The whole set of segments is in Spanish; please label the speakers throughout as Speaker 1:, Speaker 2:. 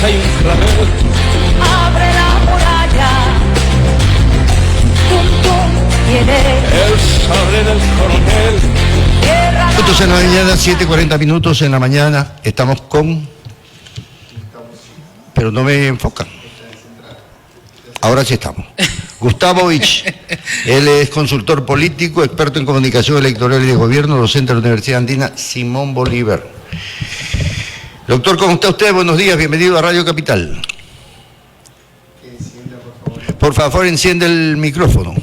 Speaker 1: casa hay un clavel.
Speaker 2: Abre la muralla, tum tum, viene
Speaker 1: El sable del coronel.
Speaker 3: Minutos en la mañana, 7:40 en la mañana. Estamos con... Pero no me enfocan. Ahora sí estamos. Gustavo Ich. Él es consultor político, experto en comunicación electoral y de gobierno, docente de la Universidad Andina Simón Bolívar. Doctor, ¿cómo está usted? Buenos días, bienvenido a Radio Capital. Por favor, enciende el micrófono.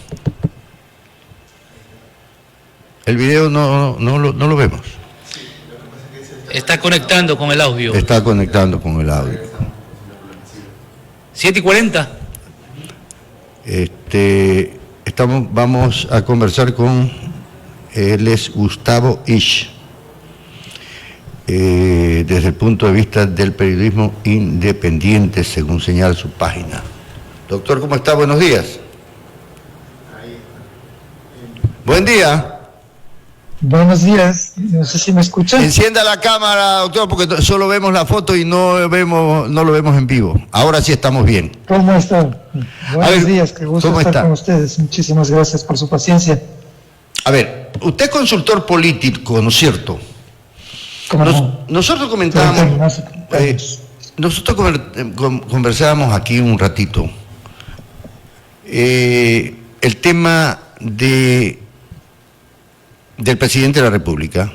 Speaker 3: El video no lo vemos.
Speaker 4: Está conectando con el audio.
Speaker 3: Está conectando con el audio.
Speaker 4: 7:40.
Speaker 3: Vamos a conversar con... Él es Gustavo Ich. Desde el punto de vista del periodismo independiente, según señala su página. Doctor, ¿cómo está? Buenos días. Buen día.
Speaker 5: Buenos días, no sé si me escuchan.
Speaker 3: Encienda la cámara, doctor, porque solo vemos la foto y no lo vemos en vivo. Ahora sí estamos bien.
Speaker 5: ¿Cómo están? Buenos días, qué gusto estar con ustedes. Muchísimas gracias por su paciencia.
Speaker 3: A ver, usted es consultor político, ¿no es cierto? Nosotros comentábamos, conversábamos aquí un ratito, el tema del presidente de la República,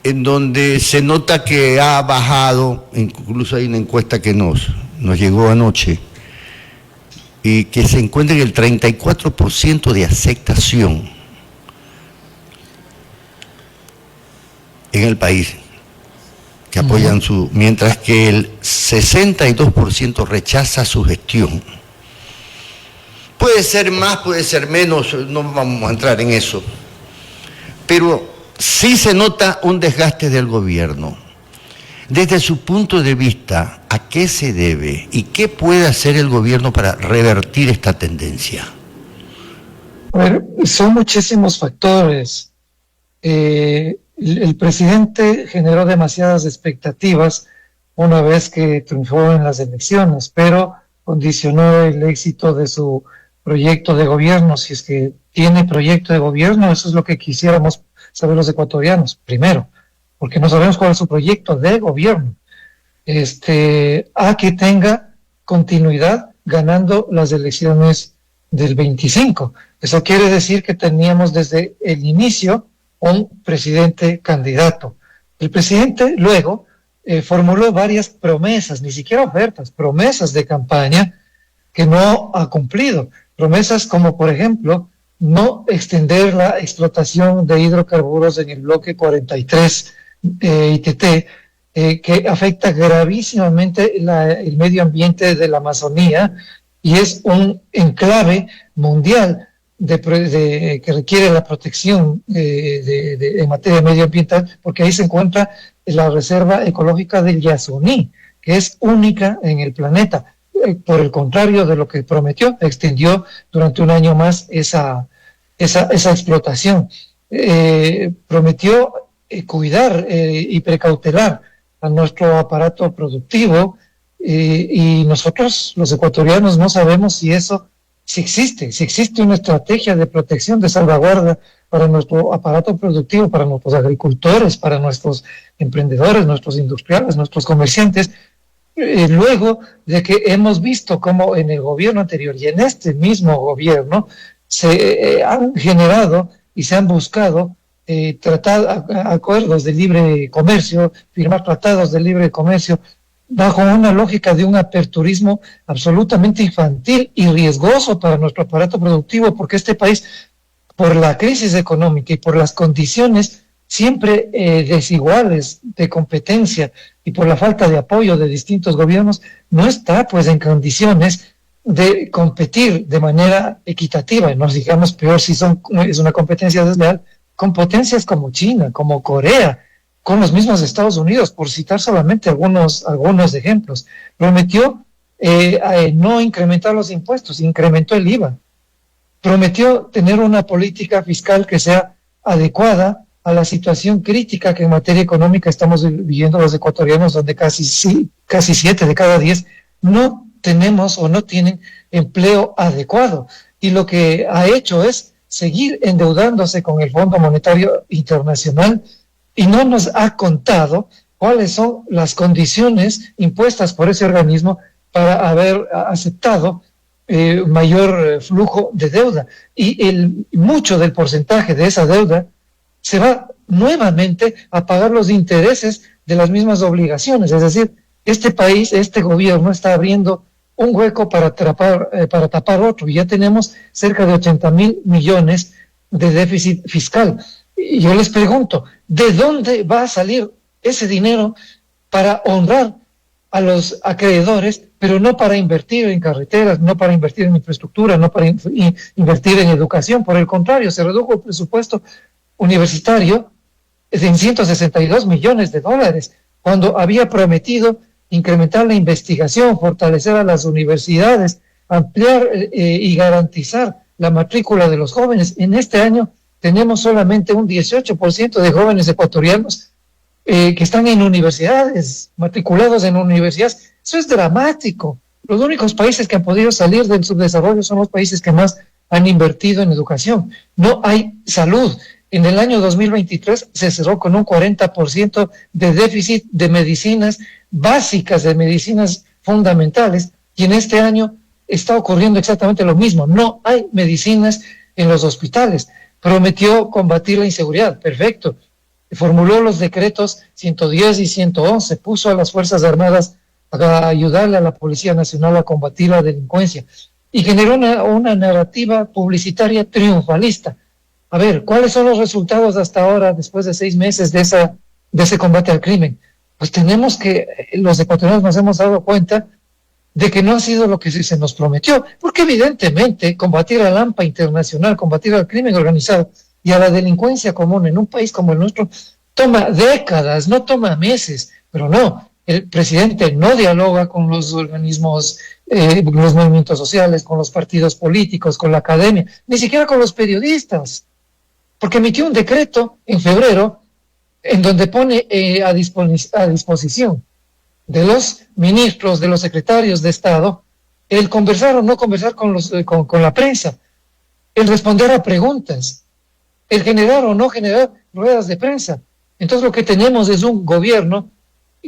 Speaker 3: en donde se nota que ha bajado, incluso hay una encuesta que nos llegó anoche, y que se encuentra en el 34% de aceptación en el país, que apoyan mientras que el 62% rechaza su gestión. Puede ser más, puede ser menos, no vamos a entrar en eso, pero sí se nota un desgaste del gobierno. Desde su punto de vista, ¿a qué se debe y qué puede hacer el gobierno para revertir esta tendencia?
Speaker 5: A ver, son muchísimos factores. El presidente generó demasiadas expectativas una vez que triunfó en las elecciones, pero condicionó el éxito de su proyecto de gobierno. Si es que tiene proyecto de gobierno, eso es lo que quisiéramos saber los ecuatorianos, primero, porque no sabemos cuál es su proyecto de gobierno. A que tenga continuidad ganando las elecciones del 25. Eso quiere decir que teníamos desde el inicio un presidente candidato. El presidente luego formuló varias promesas, ni siquiera ofertas, promesas de campaña que no ha cumplido. Promesas como, por ejemplo, no extender la explotación de hidrocarburos en el bloque 43 ITT, que afecta gravísimamente el medio ambiente de la Amazonía y es un enclave mundial que requiere la protección en materia medioambiental, porque ahí se encuentra la reserva ecológica del Yasuní, que es única en el planeta. Por el contrario de lo que prometió, extendió durante un año más esa explotación. Prometió cuidar y precautelar a nuestro aparato productivo, y nosotros, los ecuatorianos, no sabemos si existe una estrategia de protección, de salvaguarda para nuestro aparato productivo, para nuestros agricultores, para nuestros emprendedores, nuestros industriales, nuestros comerciantes, luego de que hemos visto cómo en el gobierno anterior y en este mismo gobierno se han generado y se han buscado acuerdos de libre comercio, firmar tratados de libre comercio, bajo una lógica de un aperturismo absolutamente infantil y riesgoso para nuestro aparato productivo, porque este país, por la crisis económica y por las condiciones siempre desiguales de competencia y por la falta de apoyo de distintos gobiernos, no está pues en condiciones de competir de manera equitativa, y no digamos peor si es una competencia desleal, con potencias como China, como Corea, con los mismos Estados Unidos, por citar solamente algunos ejemplos. Prometió no incrementar los impuestos, incrementó el IVA. Prometió tener una política fiscal que sea adecuada a la situación crítica que en materia económica estamos viviendo los ecuatorianos, donde casi 7 de cada 10 no tenemos o no tienen empleo adecuado. Y lo que ha hecho es seguir endeudándose con el Fondo Monetario Internacional y no nos ha contado cuáles son las condiciones impuestas por ese organismo para haber aceptado mayor flujo de deuda. Y mucho del porcentaje de esa deuda se va nuevamente a pagar los intereses de las mismas obligaciones. Es decir, este país, este gobierno está abriendo un hueco para tapar otro. Y ya tenemos cerca de 80,000 millones de déficit fiscal. Y yo les pregunto, ¿de dónde va a salir ese dinero para honrar a los acreedores, pero no para invertir en carreteras, no para invertir en infraestructura, no para invertir en educación? Por el contrario, se redujo el presupuesto universitario en 162 millones de dólares, cuando había prometido incrementar la investigación, fortalecer a las universidades, ampliar y garantizar la matrícula de los jóvenes. En este año tenemos solamente un 18% de jóvenes ecuatorianos que están en universidades, matriculados en universidades. Eso es dramático. Los únicos países que han podido salir del subdesarrollo son los países que más han invertido en educación. No hay salud. En el año 2023 se cerró con un 40% de déficit de medicinas básicas, de medicinas fundamentales, y en este año está ocurriendo exactamente lo mismo. No hay medicinas en los hospitales. Prometió combatir la inseguridad, perfecto. Formuló los decretos 110 y 111, puso a las Fuerzas Armadas a ayudarle a la Policía Nacional a combatir la delincuencia y generó una narrativa publicitaria triunfalista. A ver, ¿cuáles son los resultados hasta ahora, después de 6 meses de ese combate al crimen? Pues tenemos que, los ecuatorianos nos hemos dado cuenta de que no ha sido lo que se nos prometió, porque evidentemente combatir al AMPA internacional, combatir al crimen organizado y a la delincuencia común en un país como el nuestro toma décadas, no toma meses. Pero no, el presidente no dialoga con los organismos, los movimientos sociales, con los partidos políticos, con la academia, ni siquiera con los periodistas, porque emitió un decreto en febrero en donde pone a disposición de los ministros, de los secretarios de Estado, el conversar o no conversar con la prensa, el responder a preguntas, el generar o no generar ruedas de prensa. Entonces lo que tenemos es un gobierno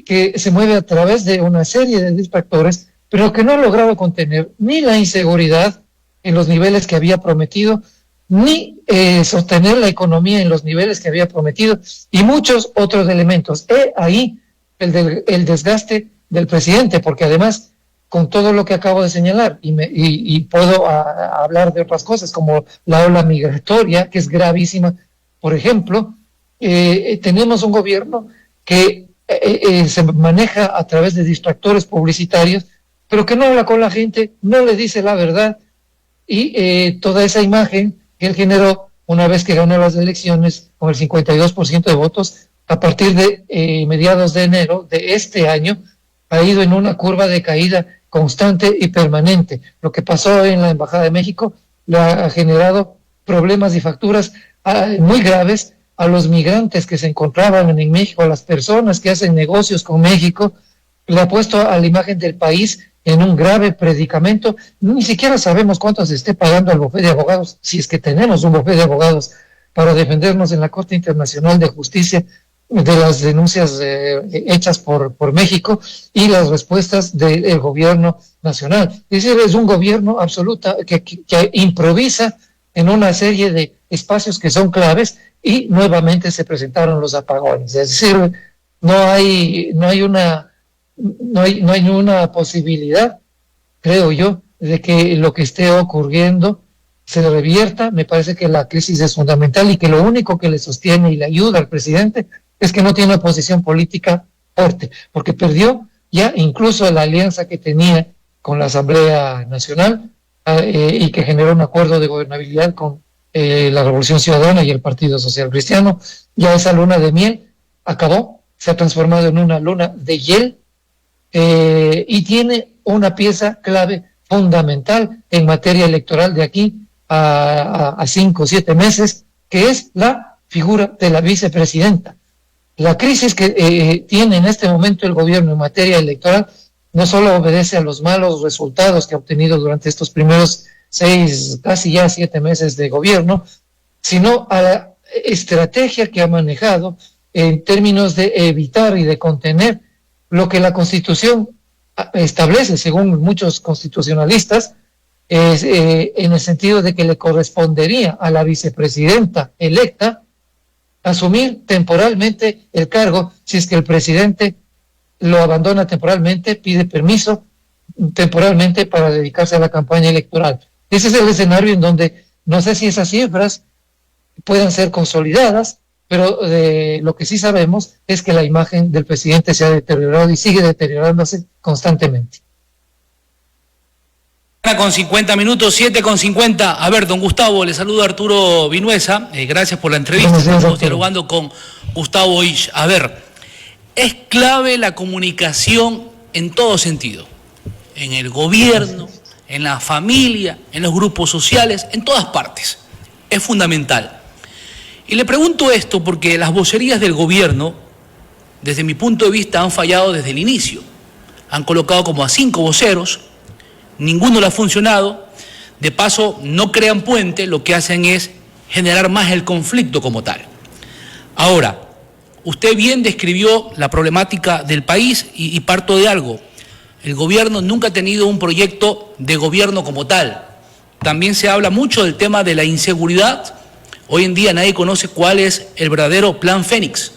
Speaker 5: que se mueve a través de una serie de distractores, pero que no ha logrado contener ni la inseguridad en los niveles que había prometido, ni sostener la economía en los niveles que había prometido, y muchos otros elementos. Ahí el desgaste del presidente, porque además, con todo lo que acabo de señalar, y puedo hablar de otras cosas, como la ola migratoria, que es gravísima, por ejemplo, tenemos un gobierno que se maneja a través de distractores publicitarios, pero que no habla con la gente, no le dice la verdad, y toda esa imagen que él generó una vez que ganó las elecciones con el 52% de votos, a partir de mediados de enero de este año, ha ido en una curva de caída constante y permanente. Lo que pasó en la Embajada de México le ha generado problemas y facturas muy graves a los migrantes que se encontraban en México, a las personas que hacen negocios con México. Le ha puesto a la imagen del país en un grave predicamento. Ni siquiera sabemos cuánto se esté pagando al bufete de abogados, si es que tenemos un bufete de abogados para defendernos en la Corte Internacional de Justicia de las denuncias hechas por México y las respuestas del gobierno nacional. Es decir, es un gobierno absoluta que improvisa en una serie de espacios que son claves, y nuevamente se presentaron los apagones. Es decir, no hay una posibilidad, creo yo, de que lo que esté ocurriendo se revierta. Me parece que la crisis es fundamental y que lo único que le sostiene y le ayuda al presidente es que no tiene oposición política fuerte, porque perdió ya incluso la alianza que tenía con la Asamblea Nacional y que generó un acuerdo de gobernabilidad con la Revolución Ciudadana y el Partido Social Cristiano. Ya esa luna de miel acabó, se ha transformado en una luna de hiel, y tiene una pieza clave fundamental en materia electoral de aquí a 5 o 7 meses, que es la figura de la vicepresidenta. La crisis que tiene en este momento el gobierno en materia electoral no solo obedece a los malos resultados que ha obtenido durante estos primeros 6, casi ya 7 meses de gobierno, sino a la estrategia que ha manejado en términos de evitar y de contener lo que la Constitución establece, según muchos constitucionalistas, en el sentido de que le correspondería a la vicepresidenta electa asumir temporalmente el cargo si es que el presidente lo abandona temporalmente, pide permiso temporalmente para dedicarse a la campaña electoral. Ese es el escenario en donde no sé si esas cifras puedan ser consolidadas, pero lo que sí sabemos es que la imagen del presidente se ha deteriorado y sigue deteriorándose constantemente.
Speaker 4: Con 50 minutos, 7:50. A ver, don Gustavo, le saludo a Arturo Vinuesa. Gracias por la entrevista. Estamos dialogando con Gustavo Isch. A ver, es clave la comunicación en todo sentido. En el gobierno, en la familia, en los grupos sociales, en todas partes. Es fundamental. Y le pregunto esto porque las vocerías del gobierno, desde mi punto de vista, han fallado desde el inicio. Han colocado como a 5 voceros. Ninguno le ha funcionado. De paso, no crean puente, lo que hacen es generar más el conflicto como tal. Ahora, usted bien describió la problemática del país y parto de algo. El gobierno nunca ha tenido un proyecto de gobierno como tal. También se habla mucho del tema de la inseguridad. Hoy en día nadie conoce cuál es el verdadero plan Fénix,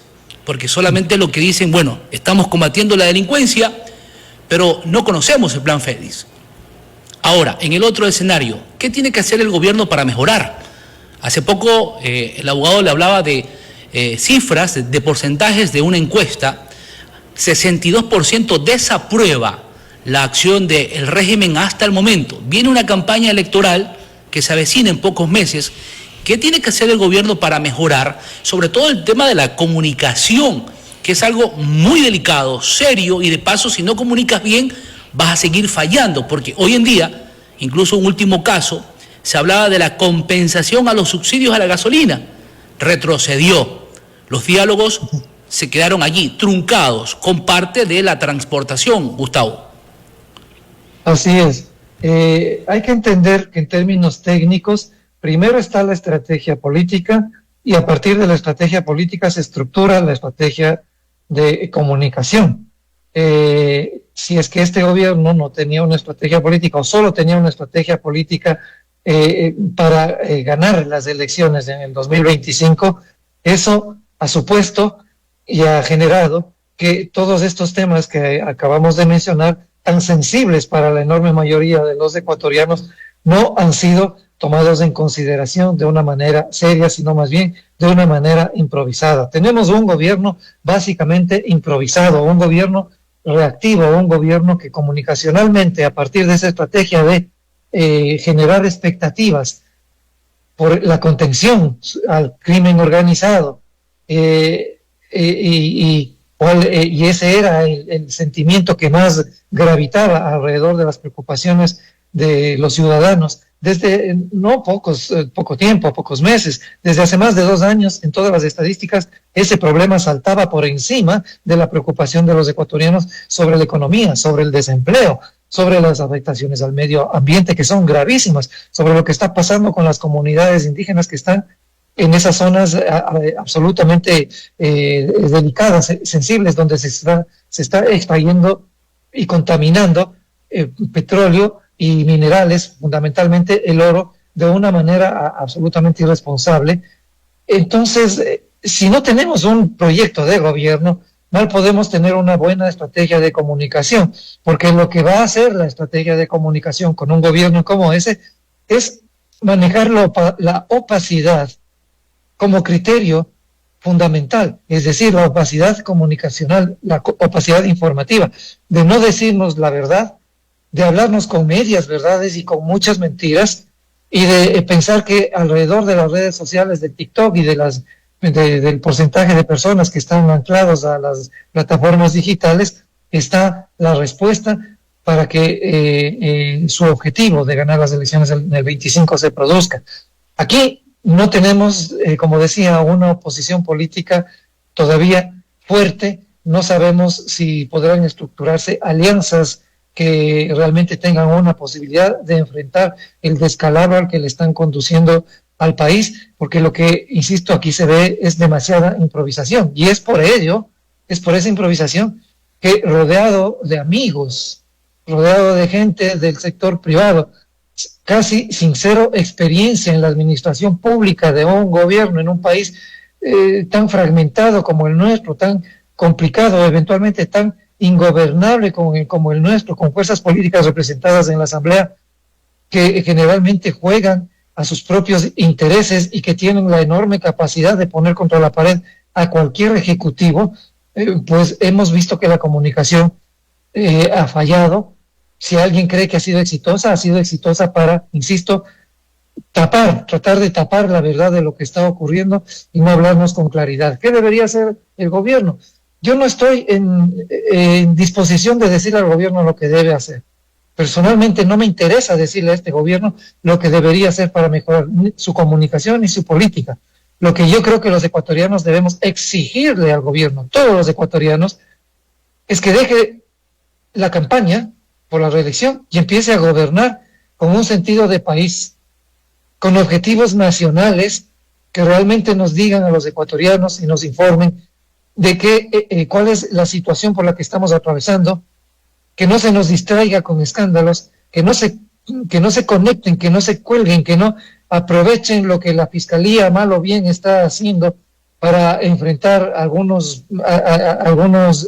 Speaker 4: porque solamente lo que dicen, bueno, estamos combatiendo la delincuencia, pero no conocemos el plan Fénix. Ahora, en el otro escenario, ¿qué tiene que hacer el gobierno para mejorar? Hace poco el abogado le hablaba de cifras, de porcentajes de una encuesta. 62% desaprueba la acción del régimen hasta el momento. Viene una campaña electoral que se avecina en pocos meses. ¿Qué tiene que hacer el gobierno para mejorar? Sobre todo el tema de la comunicación, que es algo muy delicado, serio, y de paso, si no comunicas bien, vas a seguir fallando, porque hoy en día, incluso un último caso, se hablaba de la compensación a los subsidios a la gasolina. Retrocedió. Los diálogos se quedaron allí, truncados, con parte de la transportación, Gustavo.
Speaker 5: Así es. Hay que entender que en términos técnicos, primero está la estrategia política y a partir de la estrategia política se estructura la estrategia de comunicación. Si es que este gobierno no tenía una estrategia política o solo tenía una estrategia política para ganar las elecciones en el 2025, eso ha supuesto y ha generado que todos estos temas que acabamos de mencionar, tan sensibles para la enorme mayoría de los ecuatorianos, no han sido tomados en consideración de una manera seria, sino más bien de una manera improvisada. Tenemos un gobierno básicamente improvisado, un gobierno reactivo, un gobierno que comunicacionalmente, a partir de esa estrategia de generar expectativas por la contención al crimen organizado, y ese era el sentimiento que más gravitaba alrededor de las preocupaciones de los ciudadanos desde poco tiempo, pocos meses, desde hace más de 2 años. En todas las estadísticas ese problema saltaba por encima de la preocupación de los ecuatorianos sobre la economía, sobre el desempleo, sobre las afectaciones al medio ambiente, que son gravísimas, sobre lo que está pasando con las comunidades indígenas que están en esas zonas absolutamente delicadas, sensibles, donde se está extrayendo y contaminando petróleo y minerales, fundamentalmente el oro, de una manera absolutamente irresponsable. Entonces, si no tenemos un proyecto de gobierno, mal podemos tener una buena estrategia de comunicación, porque lo que va a hacer la estrategia de comunicación con un gobierno como ese es manejar la opacidad como criterio fundamental, es decir, la opacidad comunicacional, la opacidad informativa, de no decirnos la verdad, de hablarnos con medias verdades y con muchas mentiras, y de pensar que alrededor de las redes sociales de TikTok y del porcentaje de personas que están anclados a las plataformas digitales está la respuesta para que su objetivo de ganar las elecciones en el 25 se produzca. Aquí no tenemos, como decía, una oposición política todavía fuerte. No sabemos si podrán estructurarse alianzas que realmente tengan una posibilidad de enfrentar el descalabro al que le están conduciendo al país, porque lo que, insisto, aquí se ve es demasiada improvisación, y es por ello, es por esa improvisación que, rodeado de amigos, rodeado de gente del sector privado, casi sin cero experiencia en la administración pública de un gobierno en un país tan fragmentado como el nuestro, tan complicado, eventualmente tan ingobernable como el nuestro, con fuerzas políticas representadas en la Asamblea que generalmente juegan a sus propios intereses y que tienen la enorme capacidad de poner contra la pared a cualquier ejecutivo, pues hemos visto que la comunicación ha fallado. Si alguien cree que ha sido exitosa para, insisto, tratar de tapar la verdad de lo que está ocurriendo y no hablarnos con claridad. ¿Qué debería hacer el gobierno? Yo no estoy en disposición de decirle al gobierno lo que debe hacer. Personalmente no me interesa decirle a este gobierno lo que debería hacer para mejorar su comunicación y su política. Lo que yo creo que los ecuatorianos debemos exigirle al gobierno, todos los ecuatorianos, es que deje la campaña por la reelección y empiece a gobernar con un sentido de país, con objetivos nacionales que realmente nos digan a los ecuatorianos y nos informen de cuál es la situación por la que estamos atravesando, que no se nos distraiga con escándalos, que no se conecten, que no se cuelguen, que no aprovechen lo que la Fiscalía mal o bien está haciendo para enfrentar algunos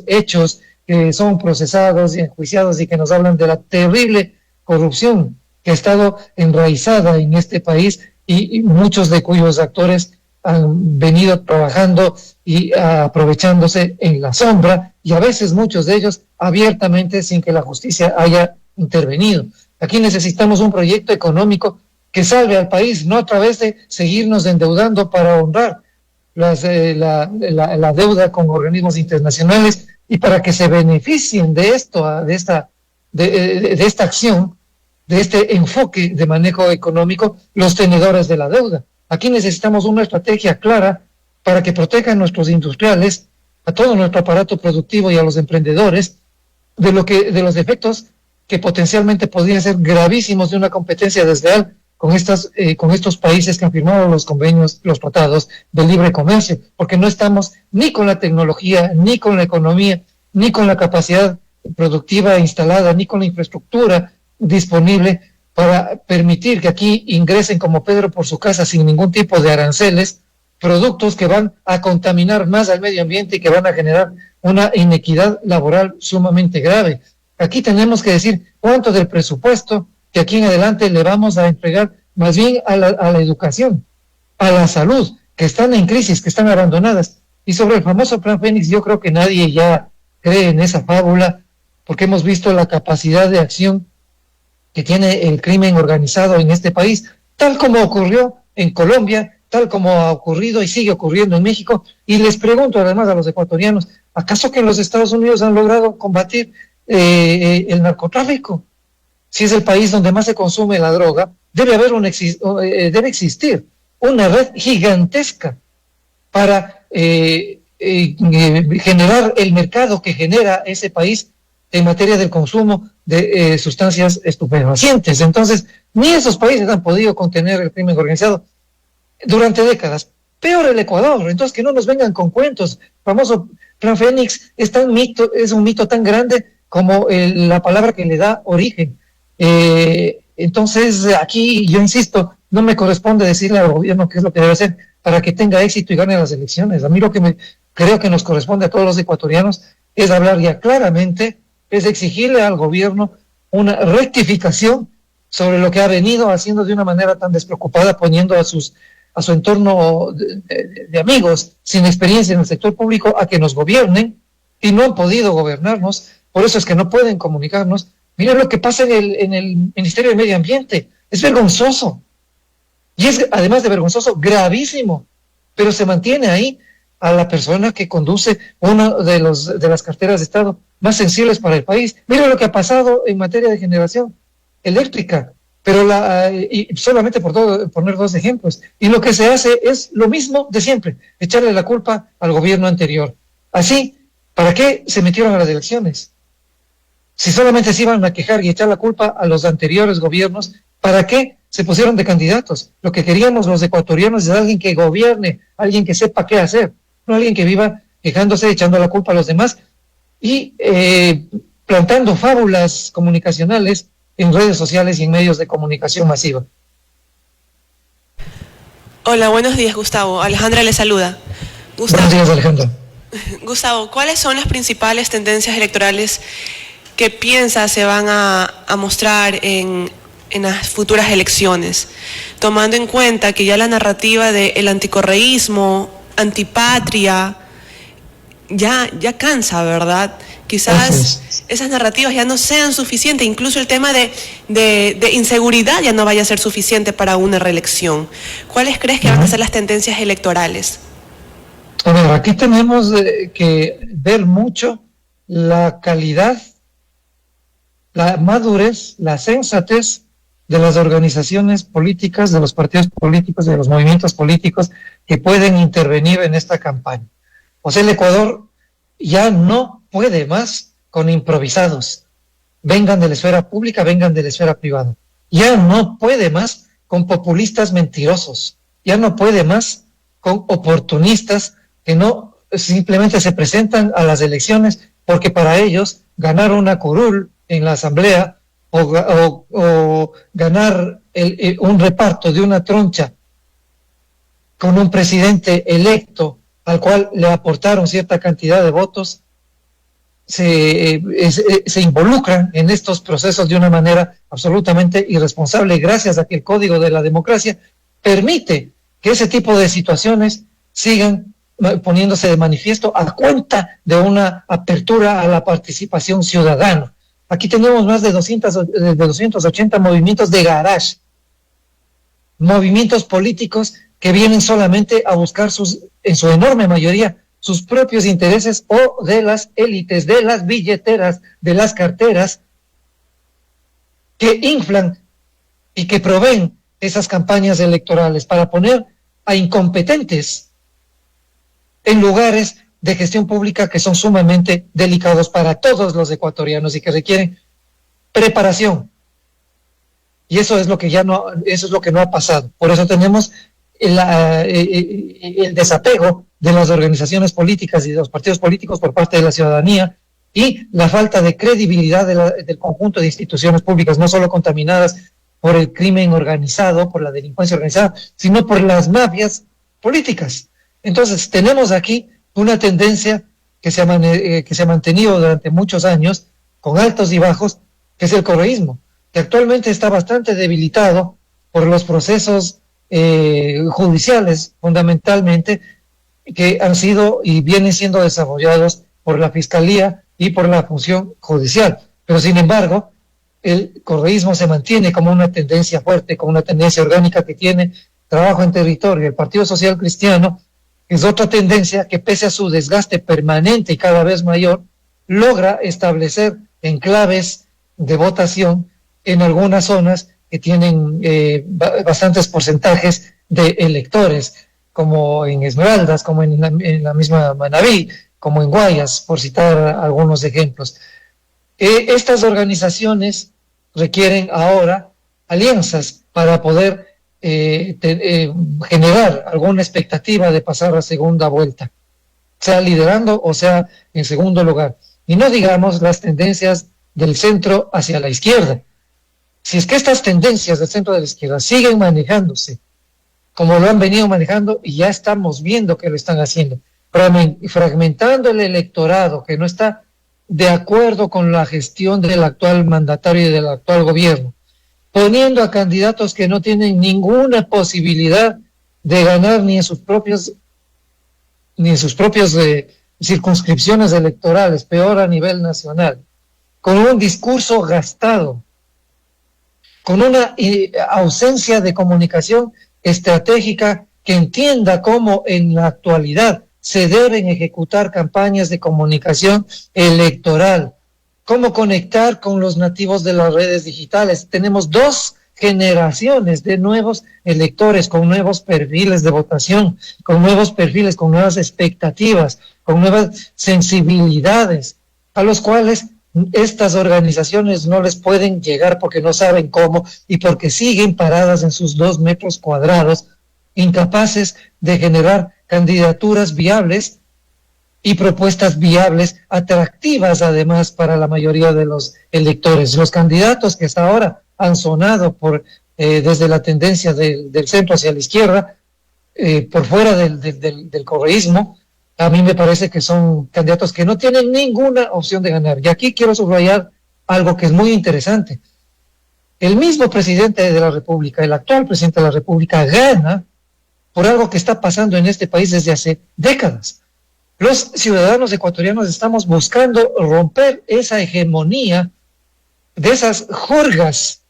Speaker 5: hechos que son procesados y enjuiciados y que nos hablan de la terrible corrupción que ha estado enraizada en este país y muchos de cuyos actores han venido trabajando y aprovechándose en la sombra, y a veces muchos de ellos abiertamente sin que la justicia haya intervenido. Aquí necesitamos un proyecto económico que salve al país, no a través de seguirnos endeudando para honrar la deuda con organismos internacionales y para que se beneficien de esto, de esta acción, de este enfoque de manejo económico, los tenedores de la deuda. Aquí necesitamos una estrategia clara para que proteja a nuestros industriales, a todo nuestro aparato productivo y a los emprendedores de los efectos que potencialmente podrían ser gravísimos de una competencia desleal con estos países que han firmado los convenios, los tratados de libre comercio, porque no estamos ni con la tecnología, ni con la economía, ni con la capacidad productiva instalada, ni con la infraestructura disponible para permitir que aquí ingresen como Pedro por su casa sin ningún tipo de aranceles, productos que van a contaminar más al medio ambiente y que van a generar una inequidad laboral sumamente grave. Aquí tenemos que decir cuánto del presupuesto que aquí en adelante le vamos a entregar más bien a la educación, a la salud, que están en crisis, que están abandonadas. Y sobre el famoso Plan Fénix, yo creo que nadie ya cree en esa fábula, porque hemos visto la capacidad de acción que tiene el crimen organizado en este país, tal como ocurrió en Colombia, tal como ha ocurrido y sigue ocurriendo en México. Y les pregunto además a los ecuatorianos, ¿acaso que en los Estados Unidos han logrado combatir el narcotráfico? Si es el país donde más se consume la droga, debe existir una red gigantesca para generar el mercado que genera ese país en materia del consumo de sustancias estupefacientes. Entonces, ni esos países han podido contener el crimen organizado durante décadas. Peor el Ecuador. Entonces, que no nos vengan con cuentos. El famoso Plan Fénix es un mito tan grande como la palabra que le da origen. Entonces, aquí yo insisto, no me corresponde decirle al gobierno qué es lo que debe hacer para que tenga éxito y gane las elecciones. A mí lo que creo que nos corresponde a todos los ecuatorianos es hablar ya claramente, es exigirle al gobierno una rectificación sobre lo que ha venido haciendo de una manera tan despreocupada, poniendo a su entorno de amigos sin experiencia en el sector público a que nos gobiernen, y no han podido gobernarnos. Por eso es que no pueden comunicarnos. Miren lo que pasa en el Ministerio de Medio Ambiente. Es vergonzoso. Y es, además de vergonzoso, gravísimo. Pero se mantiene ahí a la persona que conduce una de las carteras de Estado más sensibles para el país. Miren lo que ha pasado en materia de generación eléctrica. Pero y solamente poner dos ejemplos. Y lo que se hace es lo mismo de siempre, echarle la culpa al gobierno anterior. Así, ¿para qué se metieron a las elecciones? Si solamente se iban a quejar y echar la culpa a los anteriores gobiernos, ¿para qué se pusieron de candidatos? Lo que queríamos los ecuatorianos es alguien que gobierne, alguien que sepa qué hacer, no alguien que viva quejándose, echando la culpa a los demás y plantando fábulas comunicacionales en redes sociales y en medios de comunicación masiva.
Speaker 6: Hola, buenos días, Gustavo. Alejandra le saluda.
Speaker 5: Buenos días, Alejandra.
Speaker 6: Gustavo, ¿cuáles son las principales tendencias electorales que piensas se van a mostrar en las futuras elecciones? Tomando en cuenta que ya la narrativa del anticorreísmo, antipatria, ya cansa, ¿verdad? Quizás esas narrativas ya no sean suficientes, incluso el tema de inseguridad ya no vaya a ser suficiente para una reelección. ¿Cuáles crees que van a ser las tendencias electorales?
Speaker 5: A ver, aquí tenemos que ver mucho la calidad, la madurez, la sensatez de las organizaciones políticas, de los partidos políticos, de los movimientos políticos que pueden intervenir en esta campaña. O sea, el Ecuador ya no puede más con improvisados, vengan de la esfera pública, vengan de la esfera privada. Ya no puede más con populistas mentirosos, ya no puede más con oportunistas que no simplemente se presentan a las elecciones porque para ellos ganar una curul en la asamblea o ganar un reparto de una troncha con un presidente electo al cual le aportaron cierta cantidad de votos, se involucran en estos procesos de una manera absolutamente irresponsable, gracias a que el Código de la Democracia permite que ese tipo de situaciones sigan poniéndose de manifiesto a cuenta de una apertura a la participación ciudadana. Aquí tenemos más de 280 movimientos de garage, movimientos políticos que vienen solamente a buscar en su enorme mayoría, sus propios intereses o de las élites, de las billeteras, de las carteras que inflan y que proveen esas campañas electorales para poner a incompetentes en lugares de gestión pública que son sumamente delicados para todos los ecuatorianos y que requieren preparación. Y eso es lo que no ha pasado. Por eso tenemos el desapego de las organizaciones políticas y de los partidos políticos por parte de la ciudadanía y la falta de credibilidad del conjunto de instituciones públicas, no solo contaminadas por el crimen organizado, por la delincuencia organizada, sino por las mafias políticas. Entonces, tenemos aquí una tendencia que se ha mantenido durante muchos años, con altos y bajos, que es el correísmo, que actualmente está bastante debilitado por los procesos judiciales, fundamentalmente, que han sido y vienen siendo desarrollados por la Fiscalía y por la función judicial. Pero, sin embargo, el correísmo se mantiene como una tendencia fuerte, como una tendencia orgánica que tiene trabajo en territorio. El Partido Social Cristiano es otra tendencia que, pese a su desgaste permanente y cada vez mayor, logra establecer enclaves de votación en algunas zonas que tienen bastantes porcentajes de electores, como en Esmeraldas, como en la misma Manabí, como en Guayas, por citar algunos ejemplos. Estas organizaciones requieren ahora alianzas para poder generar alguna expectativa de pasar a segunda vuelta, sea liderando o sea en segundo lugar. Y no digamos las tendencias del centro hacia la izquierda. Si es que estas tendencias del centro de la izquierda siguen manejándose como lo han venido manejando, y ya estamos viendo que lo están haciendo, fragmentando el electorado que no está de acuerdo con la gestión del actual mandatario y del actual gobierno, poniendo a candidatos que no tienen ninguna posibilidad de ganar ni en sus propias circunscripciones electorales, peor a nivel nacional, con un discurso gastado, con una ausencia de comunicación estratégica que entienda cómo en la actualidad se deben ejecutar campañas de comunicación electoral, cómo conectar con los nativos de las redes digitales. Tenemos dos generaciones de nuevos electores con nuevos perfiles de votación, con nuevos perfiles, con nuevas expectativas, con nuevas sensibilidades, a los cuales estas organizaciones no les pueden llegar porque no saben cómo y porque siguen paradas en sus 2 metros cuadrados, incapaces de generar candidaturas viables y propuestas viables, atractivas además para la mayoría de los electores. Los candidatos que hasta ahora han sonado desde la tendencia del centro hacia la izquierda, por fuera del correísmo, a mí me parece que son candidatos que no tienen ninguna opción de ganar. Y aquí quiero subrayar algo que es muy interesante. El mismo presidente de la República, el actual presidente de la República, gana por algo que está pasando en este país desde hace décadas. Los ciudadanos ecuatorianos estamos buscando romper esa hegemonía de esas jorgas,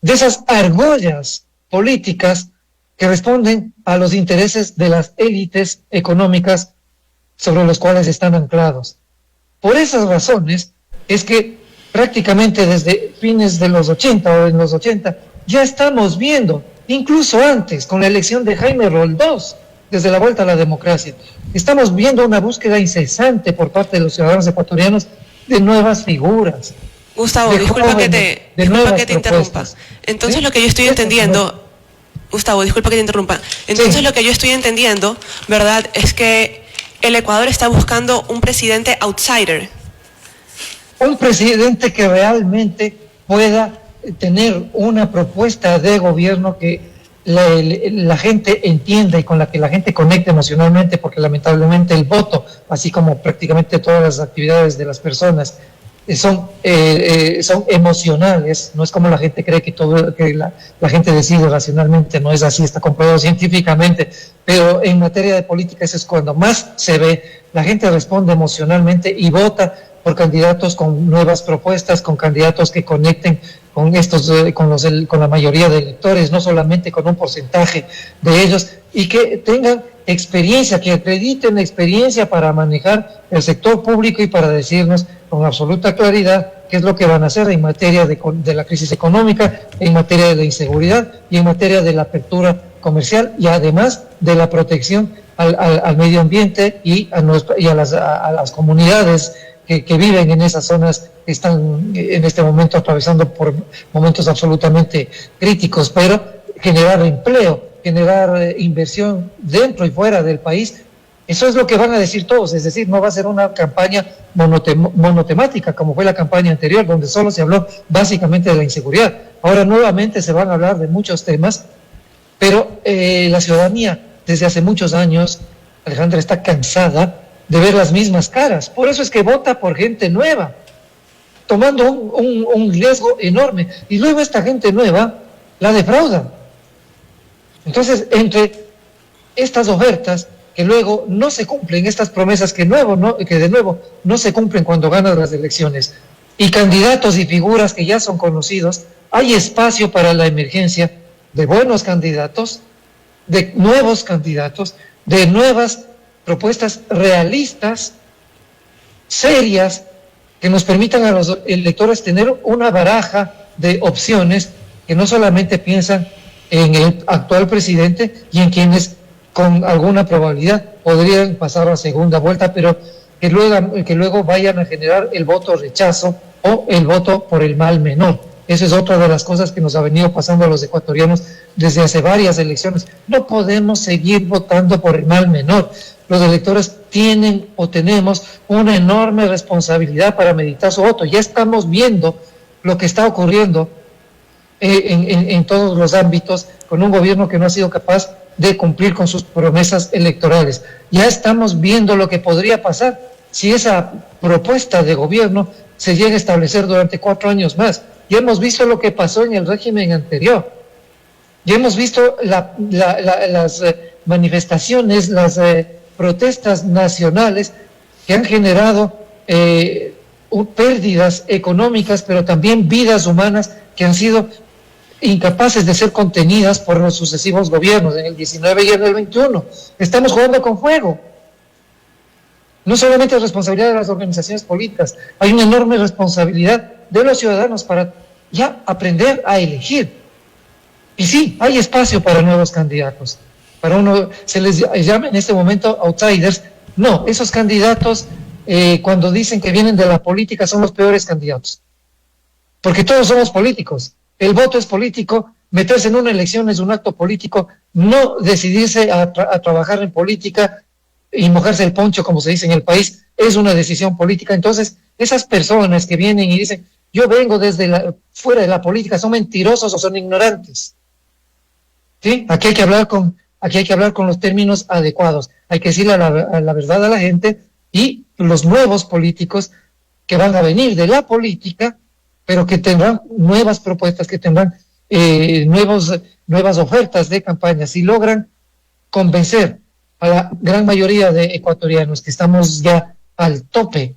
Speaker 5: de esas argollas políticas que responden a los intereses de las élites económicas sobre los cuales están anclados. Por esas razones es que prácticamente desde fines de los 80 o en los 80 ya estamos viendo, incluso antes con la elección de Jaime Roldós, desde la vuelta a la democracia, estamos viendo una búsqueda incesante por parte de los ciudadanos ecuatorianos de nuevas figuras.
Speaker 6: Gustavo, disculpa que te interrumpa. Entonces, ¿sí? Lo que yo estoy entendiendo, Gustavo, disculpa que te interrumpa. Entonces, sí, lo que yo estoy entendiendo, ¿verdad?, es que el Ecuador está buscando un presidente outsider.
Speaker 5: Un presidente que realmente pueda tener una propuesta de gobierno que la gente entienda y con la que la gente conecte emocionalmente, porque lamentablemente el voto, así como prácticamente todas las actividades de las personas, son emocionales. No es como la gente cree que la gente decide racionalmente, no es así, está comprobado científicamente, pero en materia de política eso es cuando más se ve. La gente responde emocionalmente y vota por candidatos con nuevas propuestas, con candidatos que conecten con con la mayoría de electores, no solamente con un porcentaje de ellos, y que tengan experiencia, que acrediten experiencia para manejar el sector público y para decirnos con absoluta claridad qué es lo que van a hacer en materia de la crisis económica, en materia de la inseguridad y en materia de la apertura comercial, y además de la protección al medio ambiente y a las comunidades que viven en esas zonas que están en este momento atravesando por momentos absolutamente críticos. Pero generar empleo, generar inversión dentro y fuera del país, eso es lo que van a decir todos. Es decir, no va a ser una campaña monotemática como fue la campaña anterior, donde solo se habló básicamente de la inseguridad. Ahora nuevamente se van a hablar de muchos temas, pero la ciudadanía desde hace muchos años, Alejandra, está cansada de ver las mismas caras. Por eso es que vota por gente nueva, tomando un riesgo enorme, y luego esta gente nueva la defrauda. Entonces, entre estas ofertas que luego no se cumplen, estas promesas que de nuevo no se cumplen cuando ganan las elecciones, y candidatos y figuras que ya son conocidos, hay espacio para la emergencia de buenos candidatos, de nuevos candidatos, de nuevas propuestas realistas, serias, que nos permitan a los electores tener una baraja de opciones, que no solamente piensan en el actual presidente y en quienes con alguna probabilidad podrían pasar a segunda vuelta, pero que luego vayan a generar el voto rechazo o el voto por el mal menor. Eso es otra de las cosas que nos ha venido pasando a los ecuatorianos desde hace varias elecciones. No podemos seguir votando por el mal menor. Los electores tienen o tenemos una enorme responsabilidad para meditar su voto. Ya estamos viendo lo que está ocurriendo en todos los ámbitos con un gobierno que no ha sido capaz de cumplir con sus promesas electorales. Ya estamos viendo lo que podría pasar si esa propuesta de gobierno se llega a establecer durante 4 años más. Ya hemos visto lo que pasó en el régimen anterior. Ya hemos visto las manifestaciones, las protestas nacionales que han generado pérdidas económicas, pero también vidas humanas que han sido incapaces de ser contenidas por los sucesivos gobiernos en el 19 y en el 21. Estamos jugando con fuego. No solamente es responsabilidad de las organizaciones políticas, hay una enorme responsabilidad de los ciudadanos para ya aprender a elegir. Y sí, hay espacio para nuevos candidatos. Para uno, se les llama en este momento outsiders. No, esos candidatos, cuando dicen que vienen de la política, son los peores candidatos. Porque todos somos políticos. El voto es político, meterse en una elección es un acto político, no decidirse a trabajar en política y mojarse el poncho, como se dice en el país, es una decisión política. Entonces, esas personas que vienen y dicen, yo vengo desde fuera de la política, son mentirosos o son ignorantes. ¿Sí? Aquí hay que hablar con los términos adecuados. Hay que decirle la verdad a la gente, y los nuevos políticos que van a venir de la política, pero que tendrán nuevas propuestas, que tendrán nuevas ofertas de campaña. Si logran convencer a la gran mayoría de ecuatorianos que estamos ya al tope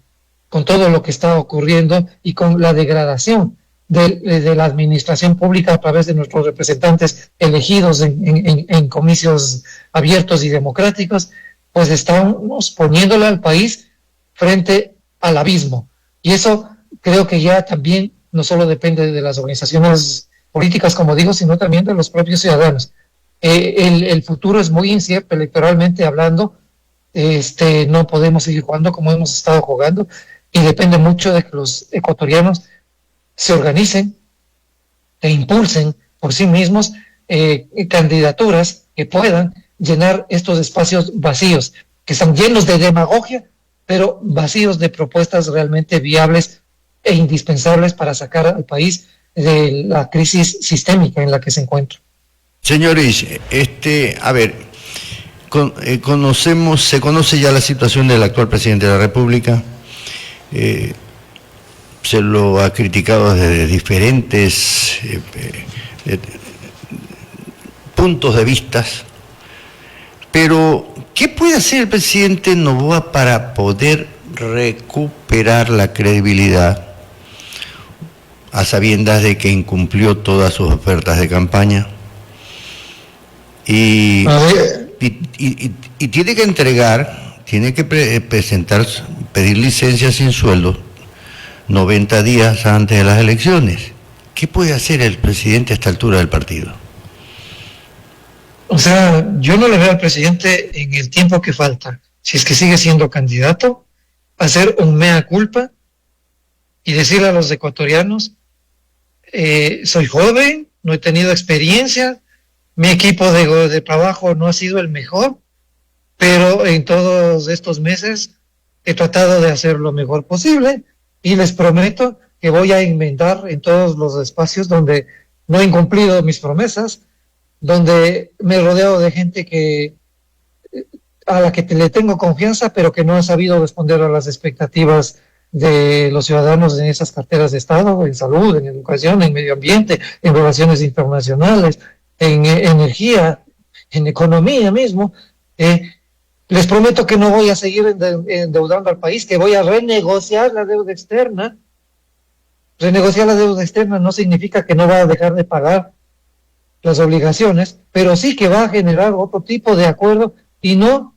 Speaker 5: con todo lo que está ocurriendo y con la degradación de la administración pública a través de nuestros representantes elegidos en comicios abiertos y democráticos, pues estamos poniéndole al país frente al abismo. Y eso creo que ya también no solo depende de las organizaciones políticas, como digo, sino también de los propios ciudadanos. El futuro es muy incierto electoralmente hablando. No podemos seguir jugando como hemos estado jugando, y depende mucho de que los ecuatorianos se organicen e impulsen por sí mismos candidaturas que puedan llenar estos espacios vacíos, que están llenos de demagogia, pero vacíos de propuestas realmente viables e indispensables para sacar al país de la crisis sistémica en la que se encuentra.
Speaker 3: Señores, a ver, se conoce ya la situación del actual presidente de la República. Se lo ha criticado desde diferentes puntos de vista, pero ¿qué puede hacer el presidente Noboa para poder recuperar la credibilidad, a sabiendas de que incumplió todas sus ofertas de campaña? Y tiene que entregar, tiene que pedir licencia sin sueldo 90 días antes de las elecciones. ¿Qué puede hacer el presidente a esta altura del partido?
Speaker 5: O sea, yo no le veo al presidente en el tiempo que falta, si es que sigue siendo candidato, hacer un mea culpa y decirle a los ecuatorianos, soy joven, no he tenido experiencia, mi equipo de trabajo no ha sido el mejor, pero en todos estos meses he tratado de hacer lo mejor posible y les prometo que voy a enmendar en todos los espacios donde no he incumplido mis promesas, donde me he rodeado de gente a la que le tengo confianza, pero que no ha sabido responder a las expectativas de los ciudadanos en esas carteras de Estado, en salud, en educación, en medio ambiente, en relaciones internacionales, en energía, en economía mismo. Les prometo que no voy a seguir endeudando al país, que voy a renegociar la deuda externa. Renegociar la deuda externa no significa que no va a dejar de pagar las obligaciones, pero sí que va a generar otro tipo de acuerdo y no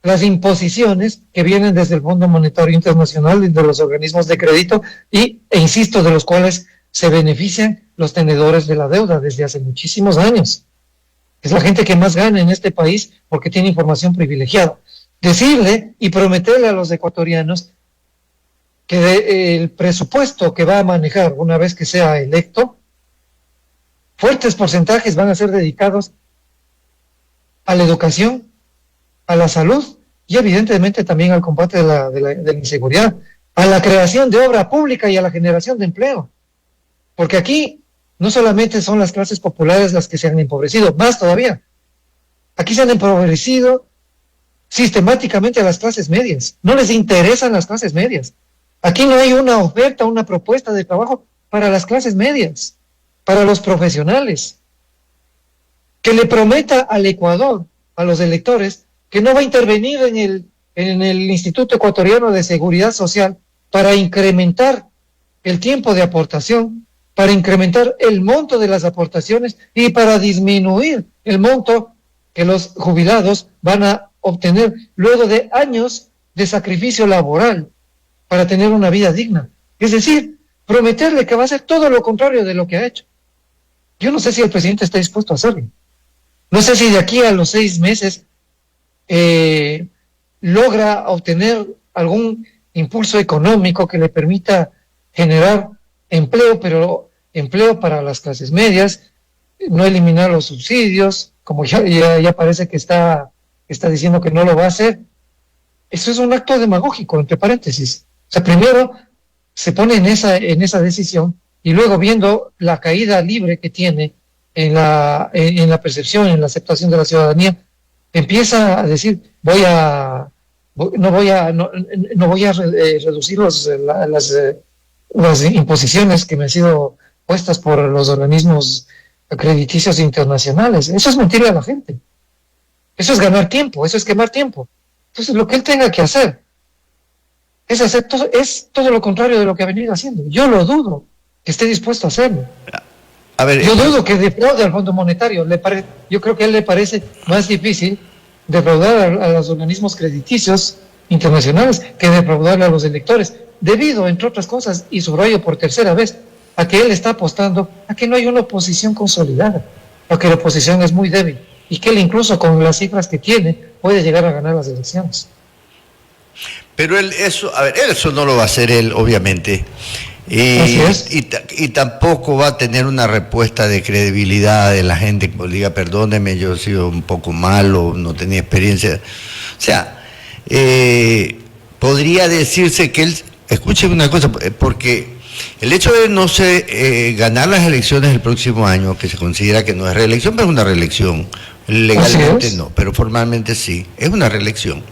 Speaker 5: las imposiciones que vienen desde el Fondo Monetario Internacional y de los organismos de crédito e insisto, de los cuales se benefician los tenedores de la deuda desde hace muchísimos años. Es la gente que más gana en este país porque tiene información privilegiada. Decirle y prometerle a los ecuatorianos que el presupuesto que va a manejar una vez que sea electo, fuertes porcentajes van a ser dedicados a la educación, a la salud y evidentemente también al combate de la inseguridad, a la creación de obra pública y a la generación de empleo. Porque aquí no solamente son las clases populares las que se han empobrecido, más todavía. Aquí se han empobrecido sistemáticamente a las clases medias. No les interesan las clases medias. Aquí no hay una oferta, una propuesta de trabajo para las clases medias, para los profesionales. Que le prometa al Ecuador, a los electores, que no va a intervenir en el Instituto Ecuatoriano de Seguridad Social para incrementar el tiempo de aportación, para incrementar el monto de las aportaciones y para disminuir el monto que los jubilados van a obtener luego de años de sacrificio laboral para tener una vida digna. Es decir, prometerle que va a hacer todo lo contrario de lo que ha hecho. Yo no sé si el presidente está dispuesto a hacerlo. No sé si de aquí a los 6 meses logra obtener algún impulso económico que le permita generar empleo, pero empleo para las clases medias, no eliminar los subsidios, como ya parece que está diciendo que no lo va a hacer. Eso es un acto demagógico, entre paréntesis. O sea, primero se pone en esa decisión y luego, viendo la caída libre que tiene en la percepción, en la aceptación de la ciudadanía, empieza a decir, no voy a reducir las imposiciones que me han sido puestas por los organismos crediticios internacionales. Eso es mentirle a la gente. Eso es ganar tiempo, eso es quemar tiempo. Entonces, lo que él tenga que hacer es todo lo contrario de lo que ha venido haciendo. Yo lo dudo que esté dispuesto a hacerlo.
Speaker 3: A ver,
Speaker 5: yo dudo que defraude al Fondo Monetario. Yo creo que a él le parece más difícil defraudar a los organismos crediticios internacionales que defraudarle a los electores, debido, entre otras cosas, y subrayo por tercera vez, a que él está apostando a que no hay una oposición consolidada, a que la oposición es muy débil, y que él, incluso con las cifras que tiene, puede llegar a ganar las elecciones.
Speaker 3: Pero eso no lo va a hacer él, obviamente.
Speaker 5: Así es.
Speaker 3: Y tampoco va a tener una respuesta de credibilidad de la gente que diga, perdóneme, yo he sido un poco malo, no tenía experiencia. O sea, podría decirse que él, escúcheme una cosa, porque el hecho de no ganar las elecciones el próximo año, que se considera que no es reelección, pero es una reelección. Legalmente no, pero formalmente sí, es una reelección.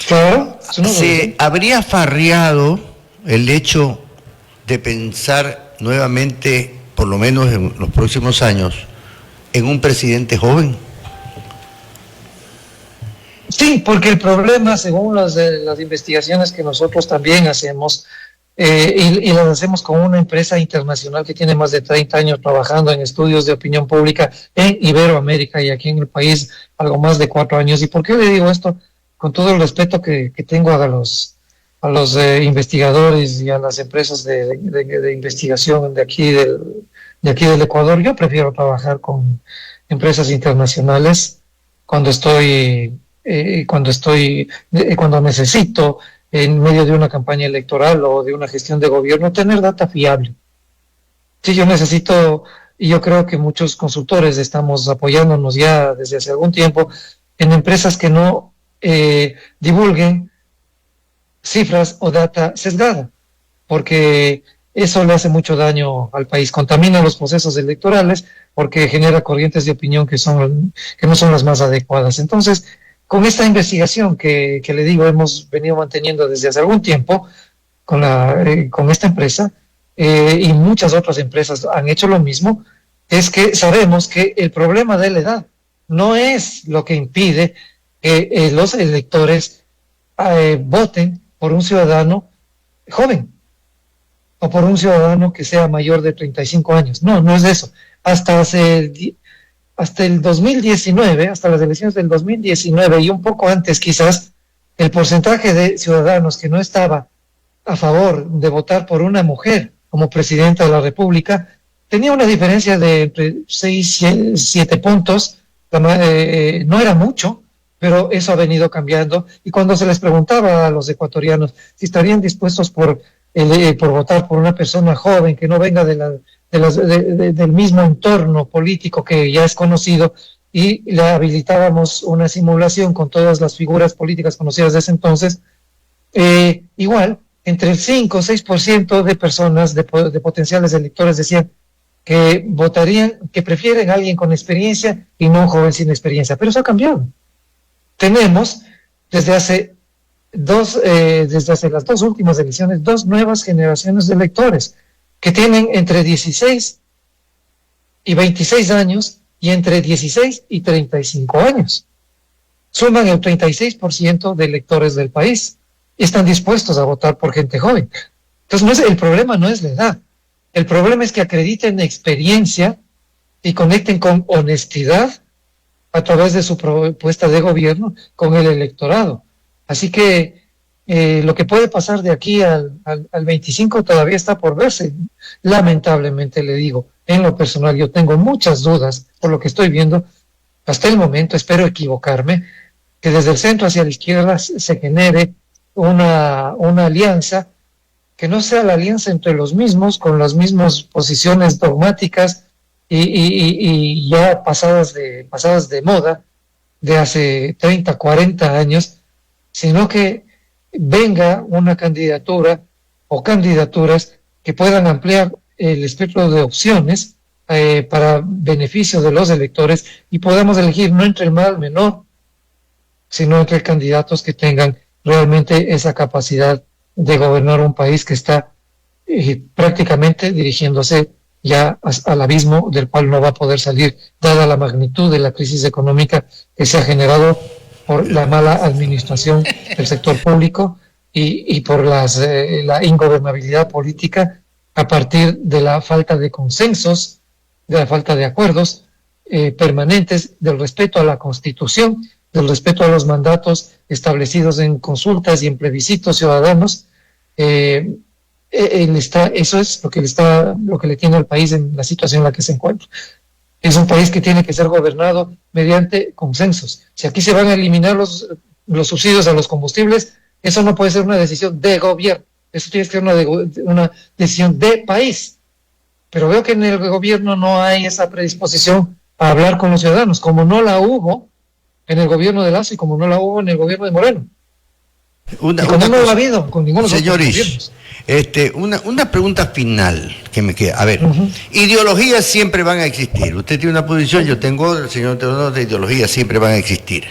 Speaker 5: Claro.
Speaker 3: ¿Se habría farreado el hecho de pensar nuevamente, por lo menos en los próximos años, en un presidente joven?
Speaker 5: Sí, porque el problema, según las investigaciones que nosotros también hacemos, y las hacemos con una empresa internacional que tiene más de 30 años trabajando en estudios de opinión pública en Iberoamérica y aquí en el país algo más de 4 años. ¿Y por qué le digo esto? Con todo el respeto que tengo a los investigadores y a las empresas de investigación de aquí del Ecuador. Yo prefiero trabajar con empresas internacionales cuando necesito, en medio de una campaña electoral o de una gestión de gobierno, tener data fiable. Sí, yo necesito, y yo creo que muchos consultores estamos apoyándonos ya desde hace algún tiempo en empresas que no divulguen cifras o data sesgada, porque eso le hace mucho daño al país, contamina los procesos electorales porque genera corrientes de opinión que no son las más adecuadas. Entonces, con esta investigación que le digo hemos venido manteniendo desde hace algún tiempo con esta empresa, y muchas otras empresas han hecho lo mismo, es que sabemos que el problema de la edad no es lo que impide que los electores voten por un ciudadano joven o por un ciudadano que sea mayor de 35 años. No es eso. Hasta el 2019, hasta las elecciones del 2019 y un poco antes quizás, el porcentaje de ciudadanos que no estaba a favor de votar por una mujer como presidenta de la República tenía una diferencia de entre 6 y 7 puntos. No era mucho, pero eso ha venido cambiando. Y cuando se les preguntaba a los ecuatorianos si estarían dispuestos por votar por una persona joven que no venga del mismo entorno político que ya es conocido, y le habilitábamos una simulación con todas las figuras políticas conocidas de ese entonces, igual, entre el 5 o 6% de personas, de potenciales electores, decían que votarían, que prefieren a alguien con experiencia y no un joven sin experiencia. Pero eso ha cambiado. Tenemos desde hace las 2 últimas elecciones 2 nuevas generaciones de electores que tienen entre 16 y 26 años y entre 16 y 35 años. Suman el 36% de electores del país y están dispuestos a votar por gente joven. Entonces, el problema no es la edad. El problema es que acrediten experiencia y conecten con honestidad a través de su propuesta de gobierno con el electorado. Así que Lo que puede pasar de aquí al 25 todavía está por verse. Lamentablemente le digo, en lo personal yo tengo muchas dudas por lo que estoy viendo hasta el momento, espero equivocarme, que desde el centro hacia la izquierda se genere una alianza que no sea la alianza entre los mismos, con las mismas posiciones dogmáticas y ya pasadas de moda de hace 30, 40 años, sino que venga una candidatura o candidaturas que puedan ampliar el espectro de opciones para beneficio de los electores y podamos elegir no entre el mal menor, sino entre candidatos que tengan realmente esa capacidad de gobernar un país que está prácticamente dirigiéndose ya al abismo del cual no va a poder salir, dada la magnitud de la crisis económica que se ha generado por la mala administración del sector público y por la ingobernabilidad política a partir de la falta de consensos, de la falta de acuerdos permanentes, del respeto a la Constitución, del respeto a los mandatos establecidos en consultas y en plebiscitos ciudadanos. Eso es lo que le tiene al país en la situación en la que se encuentra. Es un país que tiene que ser gobernado mediante consensos. Si aquí se van a eliminar los subsidios a los combustibles, eso no puede ser una decisión de gobierno, eso tiene que ser una decisión de país. Pero veo que en el gobierno no hay esa predisposición a hablar con los ciudadanos, como no la hubo en el gobierno de Lazo y como no la hubo en el gobierno de Moreno. No lo ha habido con ninguno de los gobiernos.
Speaker 3: Una pregunta final que me queda. A ver, ideologías siempre van a existir. Usted tiene una posición, yo tengo, el señor Teodoro, de ideologías siempre van a existir.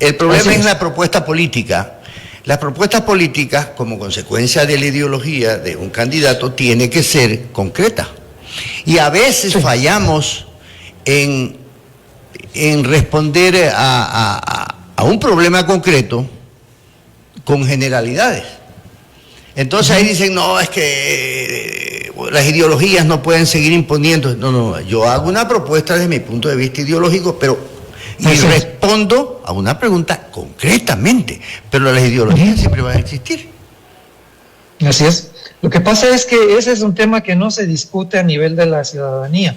Speaker 3: El problema es la propuesta política. Las propuestas políticas, como consecuencia de la ideología de un candidato, tiene que ser concreta. Y a veces fallamos en responder a un problema concreto con generalidades. Entonces ahí dicen, no, es que las ideologías no pueden seguir imponiendo. No, yo hago una propuesta desde mi punto de vista ideológico, y respondo a una pregunta concretamente, pero las ideologías siempre van a existir.
Speaker 5: Así es. Lo que pasa es que ese es un tema que no se discute a nivel de la ciudadanía.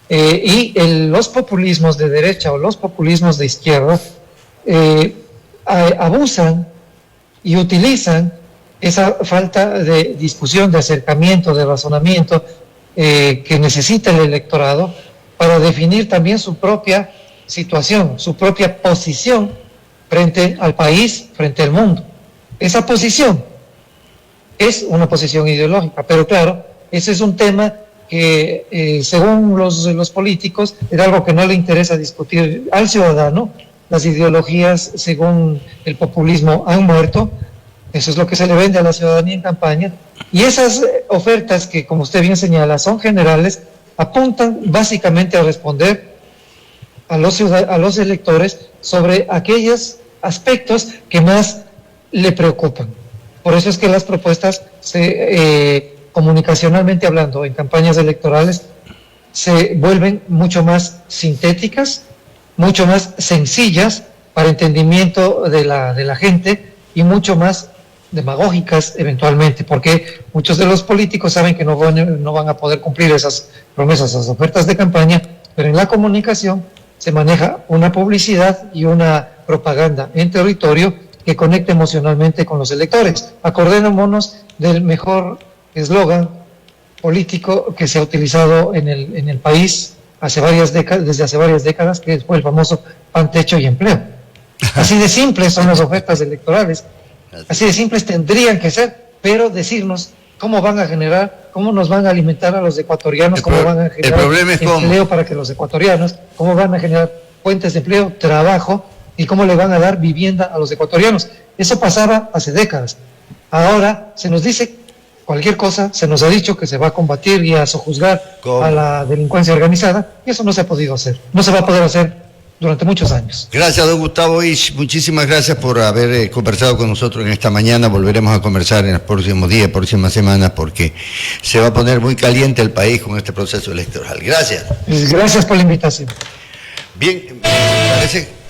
Speaker 5: Los populismos de derecha o los populismos de izquierda abusan y utilizan esa falta de discusión, de acercamiento, de razonamiento que necesita el electorado para definir también su propia situación, su propia posición frente al país, frente al mundo. Esa posición es una posición ideológica, pero claro, ese es un tema que según los políticos es algo que no le interesa discutir al ciudadano. Las ideologías, según el populismo, han muerto. Eso es lo que se le vende a la ciudadanía en campaña. Y esas ofertas que, como usted bien señala, son generales, apuntan básicamente a responder a los electores sobre aquellos aspectos que más le preocupan. Por eso es que las propuestas, comunicacionalmente hablando, en campañas electorales, se vuelven mucho más sintéticas, mucho más sencillas para entendimiento de la gente y mucho más demagógicas eventualmente, porque muchos de los políticos saben que no van a poder cumplir esas promesas, esas ofertas de campaña, pero en la comunicación se maneja una publicidad y una propaganda en territorio que conecte emocionalmente con los electores. Acordémonos del mejor eslogan político que se ha utilizado en el país desde hace varias décadas, que fue el famoso pan, techo y empleo. Así de simples son las ofertas electorales, así de simples tendrían que ser, pero decirnos cómo van a generar, cómo nos van a alimentar a los ecuatorianos, cómo van a generar empleo para que los ecuatorianos, cómo van a generar fuentes de empleo, trabajo, y cómo le van a dar vivienda a los ecuatorianos. Eso pasaba hace décadas. Ahora se nos dice cualquier cosa, se nos ha dicho que se va a combatir y a sojuzgar a la delincuencia organizada, y eso no se ha podido hacer, no se va a poder hacer durante muchos años.
Speaker 3: Gracias, don Gustavo Isch. Muchísimas gracias por haber conversado con nosotros en esta mañana. Volveremos a conversar en los próximos días, próximas semanas, porque se va a poner muy caliente el país con este proceso electoral. Gracias.
Speaker 5: Gracias por la invitación.
Speaker 3: Bien, me parece...